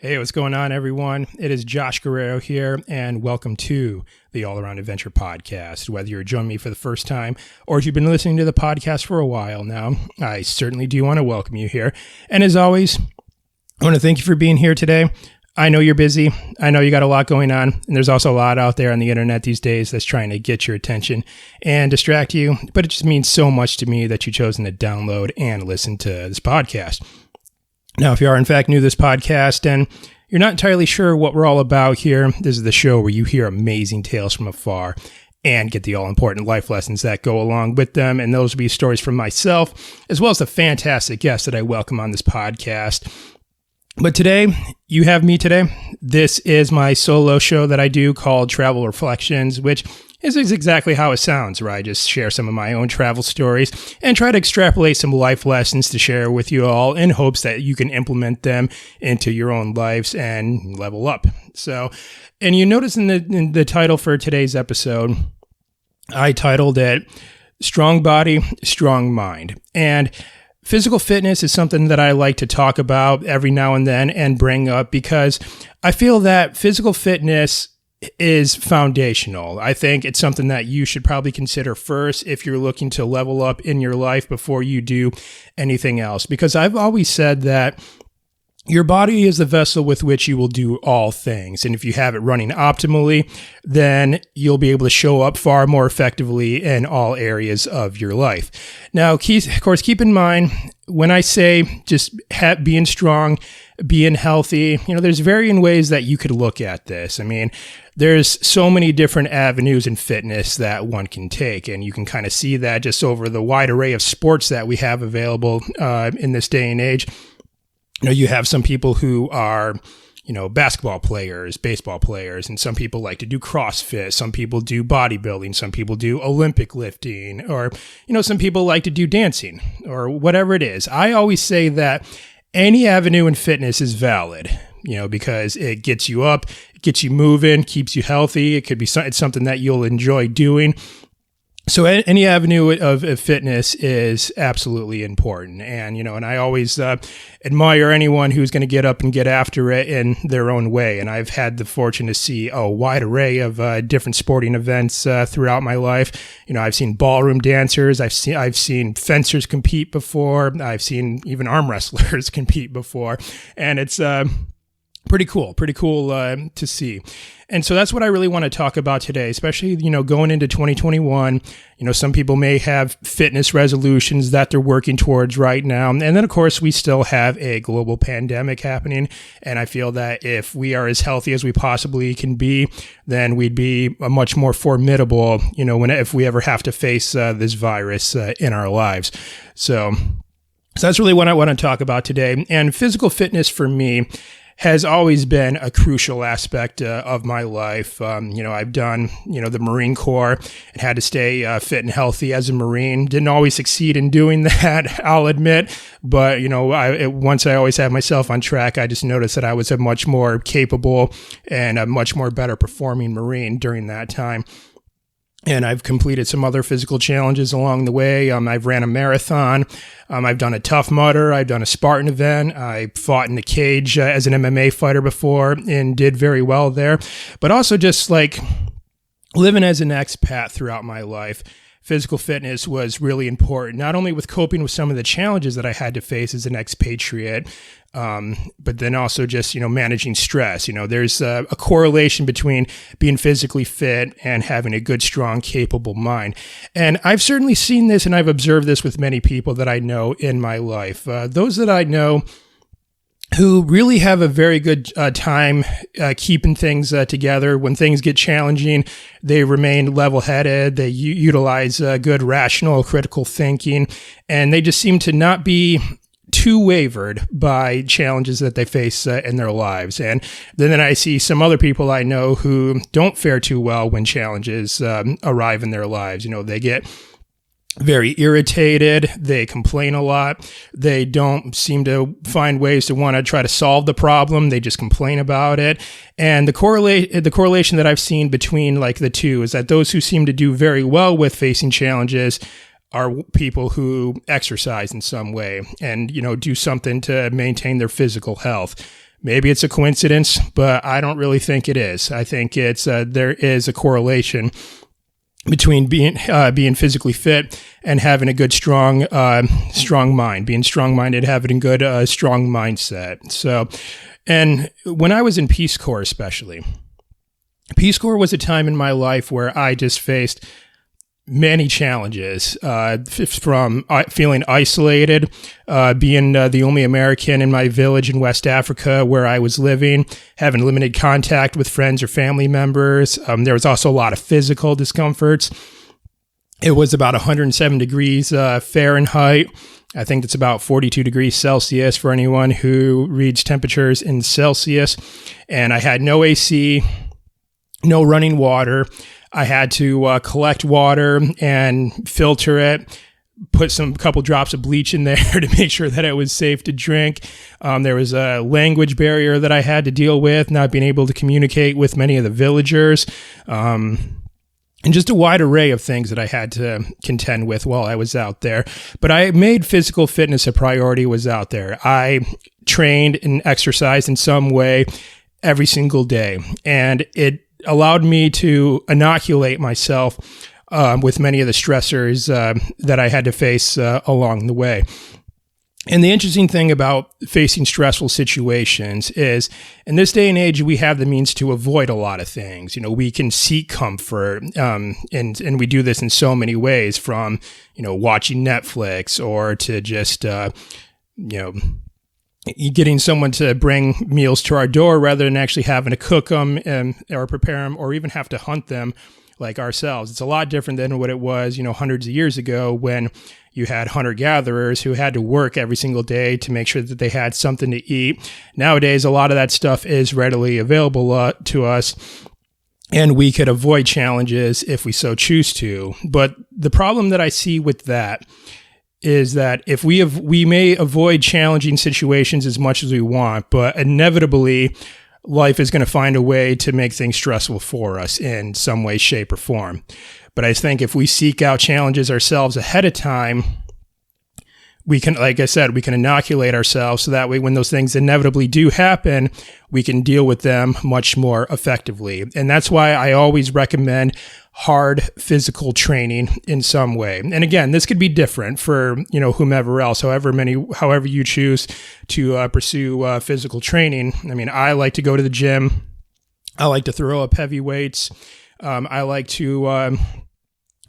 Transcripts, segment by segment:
Hey, what's going on, everyone? It is Josh Guerrero here, and welcome to the All Around Adventure Podcast. Whether you're joining me for the first time or if you've been listening to the podcast for a while now, I certainly do want to welcome you here. And as always, I want to thank you for being here today. I know you're busy. I know you got a lot going on, and there's also a lot out there on the internet these days that's trying to get your attention and distract you, but it just means so much to me that you've chosen to download and listen to this podcast. Now, if you are in fact new to this podcast and you're not entirely sure what we're all about here, this is the show where you hear amazing tales from afar and get the all-important life lessons that go along with them. And those will be stories from myself, as well as the fantastic guests that I welcome on this podcast. But today, you have me today. This is my solo show that I do called Travel Reflections, which is exactly how it sounds, where I just share some of my own travel stories and try to extrapolate some life lessons to share with you all in hopes that you can implement them into your own lives and level up. So, and you notice in the title for today's episode, I titled it Strong Body, Strong Mind. And physical fitness is something that I like to talk about every now and then and bring up because I feel that physical fitness is foundational. I think it's something that you should probably consider first if you're looking to level up in your life before you do anything else. Because I've always said that your body is the vessel with which you will do all things. And if you have it running optimally, then you'll be able to show up far more effectively in all areas of your life. Now, of course, keep in mind, when I say just being strong, being healthy, there's varying ways that you could look at this. I mean, there's so many different avenues in fitness that one can take, and you can kind of see that just over the wide array of sports that we have available in this day and age. You have some people who are, basketball players, baseball players, and some people like to do CrossFit. Some people do bodybuilding. Some people do Olympic lifting, or, some people like to do dancing or whatever it is. I always say that any avenue in fitness is valid, because it gets you up, it gets you moving, keeps you healthy. It could be it's something that you'll enjoy doing. So any avenue of fitness is absolutely important. And, and I always admire anyone who's going to get up and get after it in their own way. And I've had the fortune to see a wide array of different sporting events throughout my life. I've seen ballroom dancers. I've seen fencers compete before. I've seen even arm wrestlers compete before. And it's pretty cool to see. And so that's what I really want to talk about today, especially, going into 2021. Some people may have fitness resolutions that they're working towards right now. And then, of course, we still have a global pandemic happening. And I feel that if we are as healthy as we possibly can be, then we'd be a much more formidable, if we ever have to face this virus in our lives. So that's really what I want to talk about today. And physical fitness for me has always been a crucial aspect of my life. I've done, the Marine Corps and had to stay fit and healthy as a Marine. Didn't always succeed in doing that, I'll admit. But, once I always had myself on track, I just noticed that I was a much more capable and a much more better performing Marine during that time. And I've completed some other physical challenges along the way. I've ran a marathon. I've done a Tough Mudder. I've done a Spartan event. I fought in the cage as an MMA fighter before and did very well there. But also just like living as an expat throughout my life, physical fitness was really important, not only with coping with some of the challenges that I had to face as an expatriate, but then also just, managing stress. There's a correlation between being physically fit and having a good, strong, capable mind. And I've certainly seen this, and I've observed this with many people that I know in my life. Those that I know who really have a very good time keeping things together. When things get challenging, they remain level-headed. They utilize good, rational, critical thinking, and they just seem to not be too wavered by challenges that they face in their lives. And then I see some other people I know who don't fare too well when challenges arrive in their lives. They get very irritated. They complain a lot. They don't seem to find ways to want to try to solve the problem. They just complain about it. And the correlation that I've seen between like the two is that those who seem to do very well with facing challenges are people who exercise in some way and, do something to maintain their physical health. Maybe it's a coincidence, but I don't really think it is. I think there is a correlation between being physically fit and having a good, strong mind, being strong-minded, having a good, strong mindset. So, and when I was in Peace Corps especially, Peace Corps was a time in my life where I just faced many challenges, from feeling isolated, being the only American in my village in West Africa where I was living, having limited contact with friends or family members. There was also a lot of physical discomforts. It was about 107 degrees Fahrenheit. I think that's about 42 degrees Celsius for anyone who reads temperatures in Celsius. And I had no AC, no running water. I had to collect water and filter it, put couple drops of bleach in there to make sure that it was safe to drink. There was a language barrier that I had to deal with, not being able to communicate with many of the villagers, and just a wide array of things that I had to contend with while I was out there. But I made physical fitness a priority, was out there. I trained and exercised in some way every single day, and it allowed me to inoculate myself with many of the stressors that I had to face along the way. And the interesting thing about facing stressful situations is, in this day and age, we have the means to avoid a lot of things. You know, we can seek comfort, and we do this in so many ways, from, you know, watching Netflix, or to just, getting someone to bring meals to our door rather than actually having to cook them or prepare them, or even have to hunt them like ourselves. It's a lot different than what it was, hundreds of years ago, when you had hunter-gatherers who had to work every single day to make sure that they had something to eat. Nowadays, a lot of that stuff is readily available to us, and we could avoid challenges if we so choose to. But the problem that I see with that is that if we may avoid challenging situations as much as we want, but inevitably life is going to find a way to make things stressful for us in some way, shape, or form. But I think if we seek out challenges ourselves ahead of time, we can, like I said, we can inoculate ourselves, so that way when those things inevitably do happen, we can deal with them much more effectively. And that's why I always recommend hard physical training in some way. And again, this could be different for, whomever else, however you choose to pursue physical training. I mean, I like to go to the gym. I like to throw up heavy weights. I like to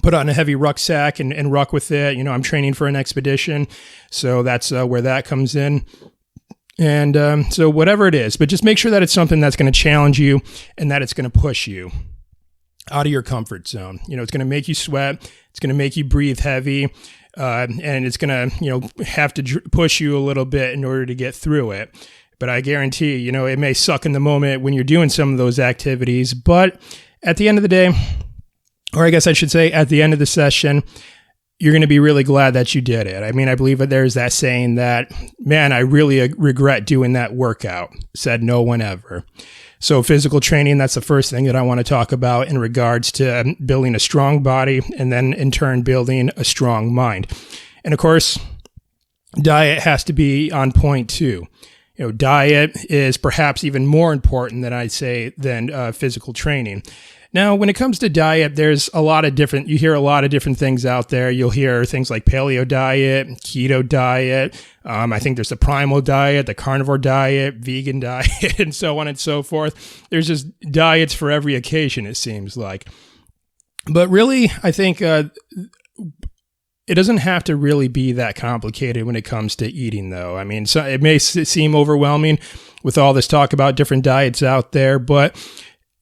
put on a heavy rucksack and ruck with it. I'm training for an expedition, so that's where that comes in. And so whatever it is, but just make sure that it's something that's going to challenge you and that it's going to push you out of your comfort zone. It's going to make you sweat. It's going to make you breathe heavy. And it's going to, have to push you a little bit in order to get through it. But I guarantee, it may suck in the moment when you're doing some of those activities. But at the end of the day, or I guess I should say at the end of the session, you're going to be really glad that you did it. I mean, I believe that there's that saying that, man, I really regret doing that workout, said no one ever. So physical training, that's the first thing that I want to talk about in regards to building a strong body, and then in turn building a strong mind. And of course, diet has to be on point too. Diet is perhaps even more important than physical training. Now, when it comes to diet, there's you hear a lot of different things out there. You'll hear things like paleo diet, keto diet. I think there's the primal diet, the carnivore diet, vegan diet, and so on and so forth. There's just diets for every occasion, it seems like. But really, I think it doesn't have to really be that complicated when it comes to eating, though. I mean, so it may seem overwhelming with all this talk about different diets out there, but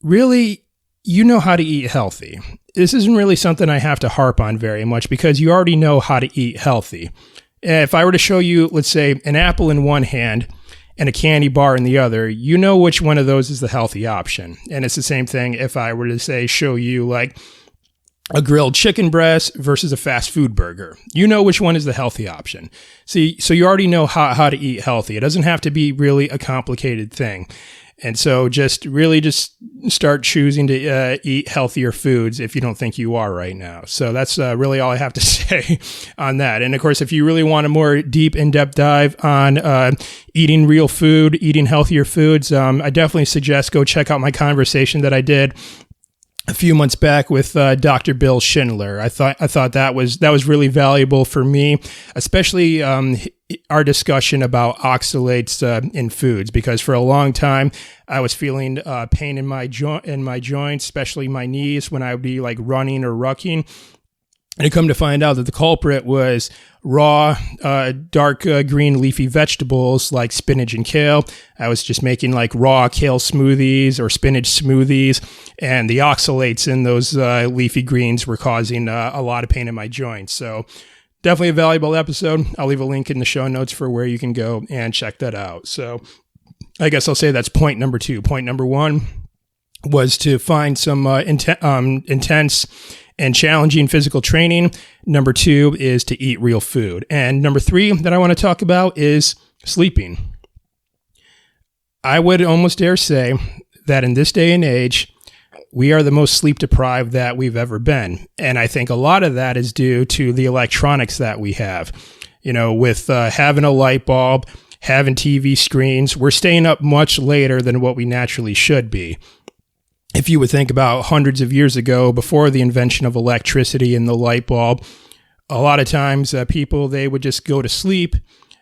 really, you know how to eat healthy. This isn't really something I have to harp on very much, because you already know how to eat healthy. If I were to show you, let's say, an apple in one hand and a candy bar in the other, you know which one of those is the healthy option. And it's the same thing if I were to show you like a grilled chicken breast versus a fast food burger. You know which one is the healthy option. See, so you already know how to eat healthy. It doesn't have to be really a complicated thing. And so just start choosing to eat healthier foods if you don't think you are right now. So that's really all I have to say on that. And of course, if you really want a more deep, in-depth dive on eating real food, eating healthier foods, I definitely suggest go check out my conversation that I did a few months back with Dr. Bill Schindler. I thought that was really valuable for me, especially our discussion about oxalates in foods, because for a long time I was feeling pain in my joints, especially my knees, when I would be like running or rucking. And I come to find out that the culprit was raw, dark green leafy vegetables like spinach and kale. I was just making like raw kale smoothies or spinach smoothies, and the oxalates in those leafy greens were causing a lot of pain in my joints. So definitely a valuable episode. I'll leave a link in the show notes for where you can go and check that out. So I guess I'll say that's point number 2. Point number 1 was to find some intense and challenging physical training. Number 2 is to eat real food. And number 3 that I want to talk about is sleeping. I would almost dare say that in this day and age, we are the most sleep deprived that we've ever been. And I think a lot of that is due to the electronics that we have. You know, with having a light bulb, having TV screens, we're staying up much later than what we naturally should be. If you would think about hundreds of years ago, before the invention of electricity and the light bulb, a lot of times people, they would just go to sleep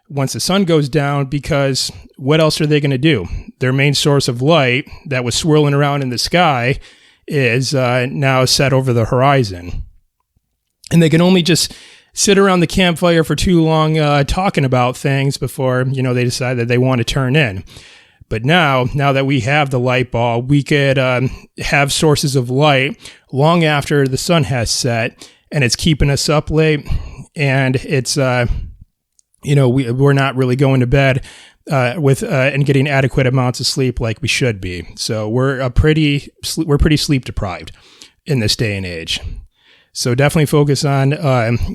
once the sun goes down, because what else are they going to do? Their main source of light that was swirling around in the sky is now set over the horizon. And they can only just sit around the campfire for too long talking about things before, they decide that they want to turn in. But now that we have the light bulb, we could have sources of light long after the sun has set, and it's keeping us up late, and it's, we're not really going to bed with and getting adequate amounts of sleep like we should be. So we're pretty sleep deprived in this day and age. So definitely focus on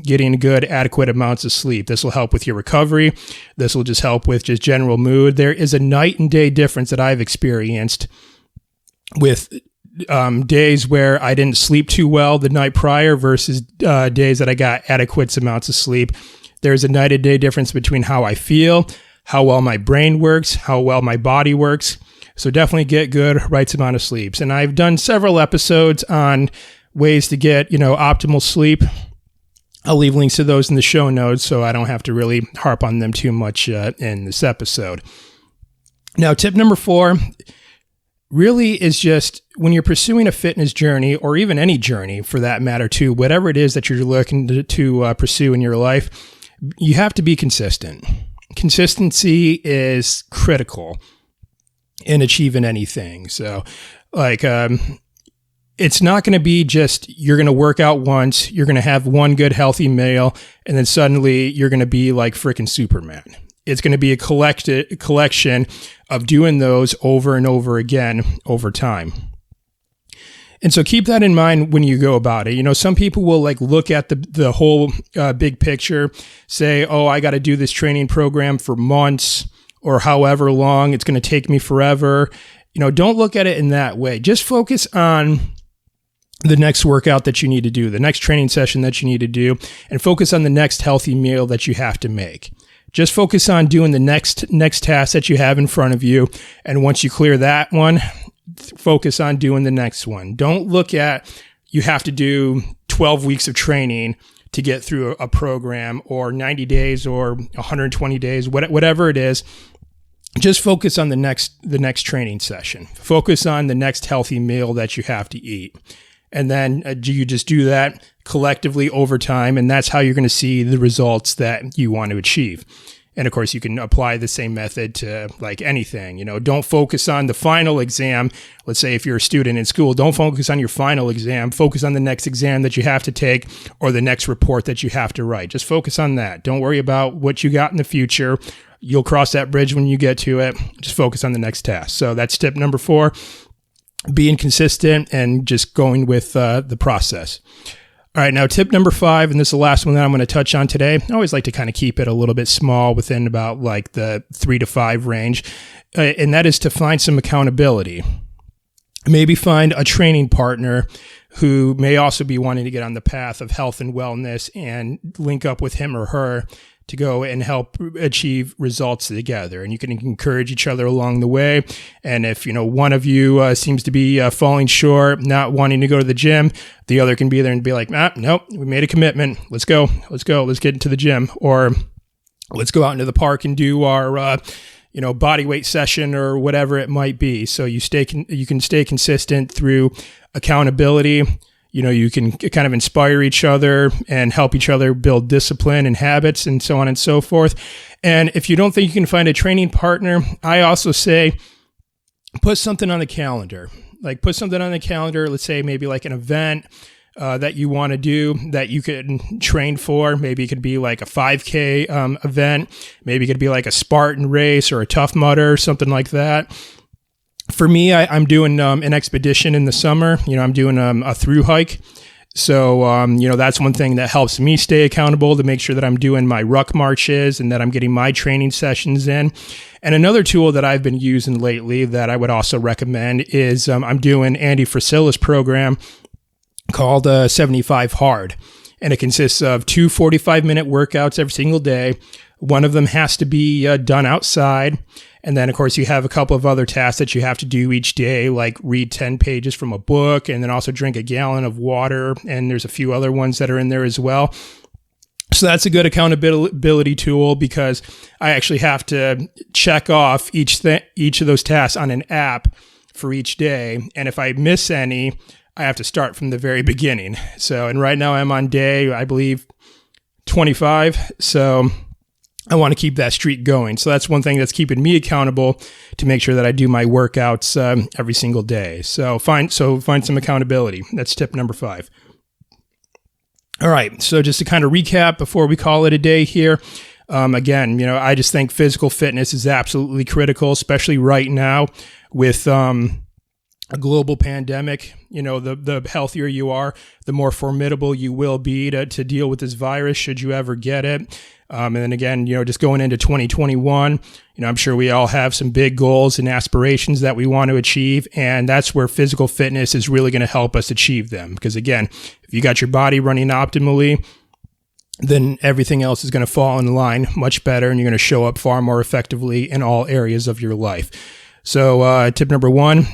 getting good, adequate amounts of sleep. This will help with your recovery. This will just help with just general mood. There is a night and day difference that I've experienced with days where I didn't sleep too well the night prior versus days that I got adequate amounts of sleep. There's a night and day difference between how I feel, how well my brain works, how well my body works. So definitely get good, right amount of sleeps. And I've done several episodes on ways to get, optimal sleep. I'll leave links to those in the show notes, so I don't have to really harp on them too much in this episode. Now, tip number 4 really is just when you're pursuing a fitness journey, or even any journey for that matter too, whatever it is that you're looking to pursue in your life, you have to be consistent. Consistency is critical in achieving anything. So it's not going to be just you're going to work out once, you're going to have one good healthy meal, and then suddenly you're going to be like freaking Superman. It's going to be a collection of doing those over and over again over time. And so keep that in mind when you go about it. Some people will look at the whole big picture, say, oh, I got to do this training program for months or however long it's going to take me forever. Don't look at it in that way. Just focus on the next workout that you need to do, the next training session that you need to do, and focus on the next healthy meal that you have to make. Just focus on doing the next task that you have in front of you. And once you clear that one, focus on doing the next one. Don't look at you have to do 12 weeks of training to get through a program, or 90 days or 120 days, whatever it is. Just focus on the next training session. Focus on the next healthy meal that you have to eat. And then you just do that collectively over time, and that's how you're going to see the results that you want to achieve. And of course, you can apply the same method to anything. Don't focus on the final exam. Let's say if you're a student in school, don't focus on your final exam. Focus on the next exam that you have to take, or the next report that you have to write. Just focus on that. Don't worry about what you got in the future. You'll cross that bridge when you get to it. Just focus on the next task. So that's tip number 4. Being consistent and just going with the process. All right, now tip number 5, and this is the last one that I'm going to touch on today. I always like to kind of keep it a little bit small within about like the 3 to 5 range, and that is to find some accountability. Maybe find a training partner who may also be wanting to get on the path of health and wellness and link up with him or her to go and help achieve results together. And you can encourage each other along the way. And if, one of you seems to be falling short, not wanting to go to the gym, the other can be there and be like, nope, we made a commitment. Let's go. Let's get into the gym. Or let's go out into the park and do our, body weight session or whatever it might be. So you can stay consistent through accountability. You can kind of inspire each other and help each other build discipline and habits and so on and so forth. And if you don't think you can find a training partner, I also say put something on the calendar. Like put something on the calendar, let's say maybe like an event that you want to do that you can train for. Maybe it could be like a 5K event. Maybe it could be like a Spartan race or a Tough Mudder, something like that. For me, I'm doing an expedition in the summer. I'm doing a through hike. So, that's one thing that helps me stay accountable to make sure that I'm doing my ruck marches and that I'm getting my training sessions in. And another tool that I've been using lately that I would also recommend is I'm doing Andy Frisella's program called 75 Hard. And it consists of 2 45-minute workouts every single day. One of them has to be done outside. And then, of course, you have a couple of other tasks that you have to do each day, like read 10 pages from a book and then also drink a gallon of water. And there's a few other ones that are in there as well. So that's a good accountability tool because I actually have to check off each of those tasks on an app for each day. And if I miss any, I have to start from the very beginning. And right now I'm on day, I believe, 25. So I want to keep that streak going. So that's one thing that's keeping me accountable to make sure that I do my workouts every single day. So find some accountability. That's tip number 5. All right. So just to kind of recap before we call it a day here. Again, I just think physical fitness is absolutely critical, especially right now with a global pandemic. The healthier you are, the more formidable you will be to deal with this virus should you ever get it. And then again, just going into 2021, I'm sure we all have some big goals and aspirations that we want to achieve. And that's where physical fitness is really going to help us achieve them. Because again, if you got your body running optimally, then everything else is going to fall in line much better. And you're going to show up far more effectively in all areas of your life. So tip number 1,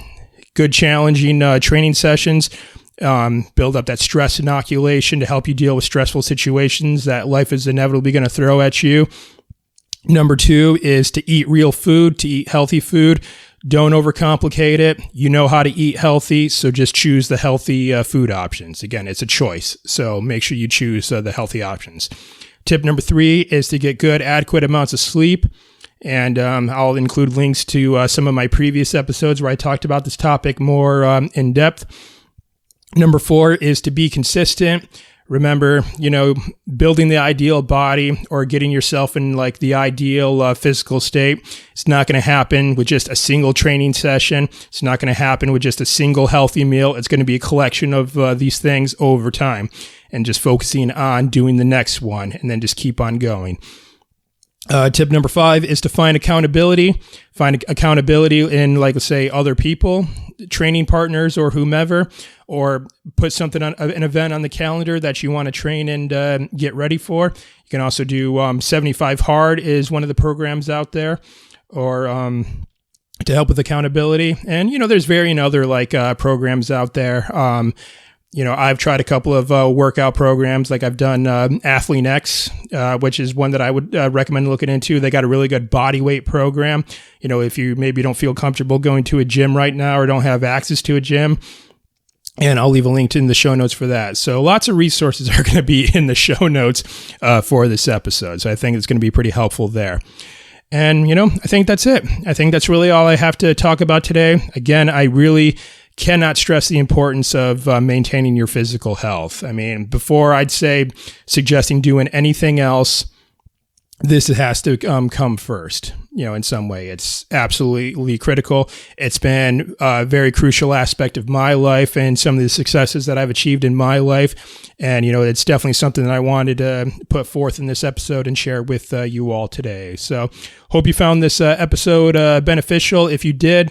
good challenging training sessions. Build up that stress inoculation to help you deal with stressful situations that life is inevitably going to throw at you. Number 2 is to eat real food, to eat healthy food. Don't overcomplicate it. You know how to eat healthy, so just choose the healthy food options. Again, it's a choice, so make sure you choose the healthy options. Tip number 3 is to get good, adequate amounts of sleep. And I'll include links to some of my previous episodes where I talked about this topic more in depth. Number 4 is to be consistent. Remember, building the ideal body or getting yourself in like the ideal physical state. It's not going to happen with just a single training session. It's not going to happen with just a single healthy meal. It's going to be a collection of these things over time and just focusing on doing the next one and then just keep on going. Tip number 5 is to find accountability. Find accountability in, like, let's say, other people, training partners or whomever, or put something on an event on the calendar that you want to train and get ready for. You can also do 75 Hard is one of the programs out there, or to help with accountability. And, there's varying other programs out there. I've tried a couple of workout programs. Like I've done Athlete X, which is one that I would recommend looking into. They got a really good body weight program. If you maybe don't feel comfortable going to a gym right now or don't have access to a gym, and I'll leave a link in the show notes for that. So lots of resources are going to be in the show notes for this episode. So I think it's going to be pretty helpful there. And, I think that's it. I think that's really all I have to talk about today. Again, I really cannot stress the importance of maintaining your physical health. I mean, before I'd say suggesting doing anything else, this has to come first, in some way. It's absolutely critical. It's been a very crucial aspect of my life and some of the successes that I've achieved in my life. And, it's definitely something that I wanted to put forth in this episode and share with you all today. So hope you found this episode beneficial. If you did,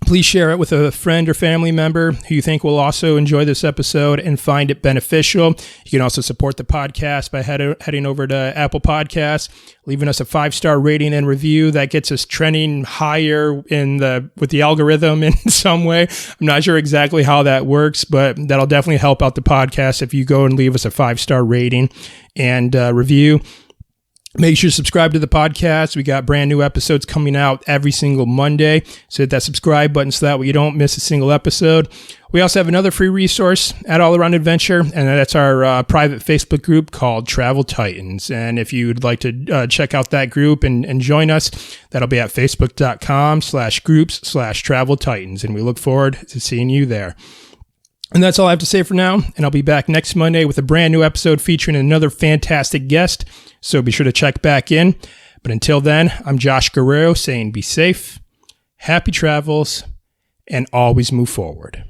please share it with a friend or family member who you think will also enjoy this episode and find it beneficial. You can also support the podcast by heading over to Apple Podcasts, leaving us a 5-star rating and review. That gets us trending higher with the algorithm in some way. I'm not sure exactly how that works, but that'll definitely help out the podcast if you go and leave us a 5-star rating and review. Make sure to subscribe to the podcast. We got brand new episodes coming out every single Monday. So hit that subscribe button so that way you don't miss a single episode. We also have another free resource at All Around Adventure, and that's our private Facebook group called Travel Titans. And if you'd like to check out that group and join us, that'll be at facebook.com/groups/Travel Titans. And we look forward to seeing you there. And that's all I have to say for now, and I'll be back next Monday with a brand new episode featuring another fantastic guest, so be sure to check back in. But until then, I'm Josh Guerrero saying be safe, happy travels, and always move forward.